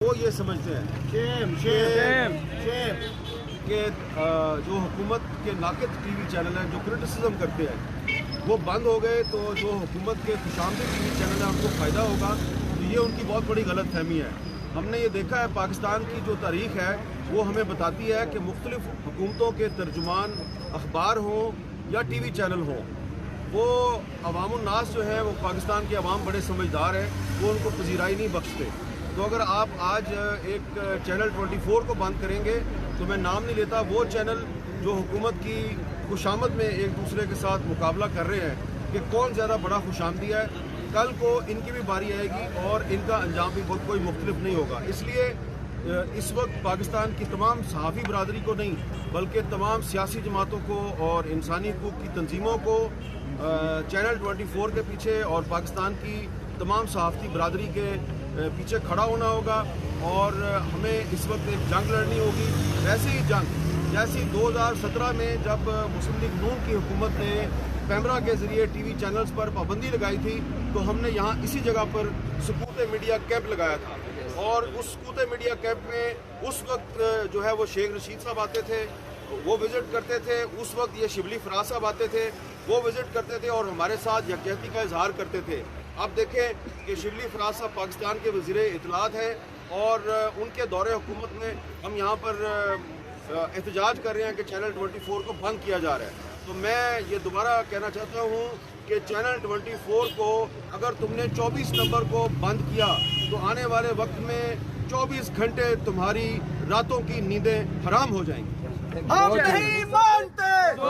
وہ یہ سمجھتے ہیں کہ جو حکومت کے ناقد ٹی وی چینل ہیں جو کرٹیسزم کرتے ہیں وہ بند ہو گئے تو جو حکومت کے خوشامدید ٹی وی چینل ہیں ان کو فائدہ ہوگا. تو یہ ان کی بہت بڑی غلط فہمی ہے. ہم نے یہ دیکھا ہے پاکستان کی جو تاریخ ہے وہ ہمیں بتاتی ہے کہ مختلف حکومتوں کے ترجمان اخبار ہوں یا ٹی وی چینل ہوں وہ عوام الناس جو ہے وہ پاکستان کے عوام بڑے سمجھدار ہیں, وہ ان کو پذیرائی نہیں بخشتے. تو اگر آپ آج ایک چینل 24 کو بند کریں گے تو میں نام نہیں لیتا, وہ چینل جو حکومت کی خوشامد میں ایک دوسرے کے ساتھ مقابلہ کر رہے ہیں کہ کون زیادہ بڑا خوشامدی ہے, کل کو ان کی بھی باری آئے گی اور ان کا انجام بھی بہت کوئی مختلف نہیں ہوگا. اس لیے اس وقت پاکستان کی تمام صحافی برادری کو نہیں بلکہ تمام سیاسی جماعتوں کو اور انسانی حقوق کی تنظیموں کو چینل 24 کے پیچھے اور پاکستان کی تمام صحافتی برادری کے پیچھے کھڑا ہونا ہوگا. اور ہمیں اس وقت ایک جنگ لڑنی ہوگی, ایسی ہی جنگ جیسی 2017 میں جب مسلم لیگ نون کی حکومت نے پیمرا کے ذریعے ٹی وی چینلز پر پابندی لگائی تھی تو ہم نے یہاں اسی جگہ پر سکوت میڈیا کیمپ لگایا تھا. اور اس سکوت میڈیا کیمپ میں اس وقت جو ہے وہ شیخ رشید صاحب آتے تھے, وہ وزٹ کرتے تھے. اس وقت یہ شبلی فراز صاحب آتے تھے, وہ وزٹ کرتے تھے اور ہمارے ساتھ یکجہتی کا اظہار کرتے تھے. آپ دیکھیں کہ شبلی فراز صاحب پاکستان کے وزیر اطلاعات ہیں اور ان کے دور حکومت میں ہم یہاں پر احتجاج کر رہے ہیں کہ چینل 24 کو بند کیا جا رہا ہے. تو میں یہ دوبارہ کہنا چاہتا ہوں کہ چینل 24 کو اگر تم نے 24 نمبر کو بند کیا تو آنے والے وقت میں 24 گھنٹے تمہاری راتوں کی نیندیں حرام ہو جائیں گی. ہم نہیں مانتے.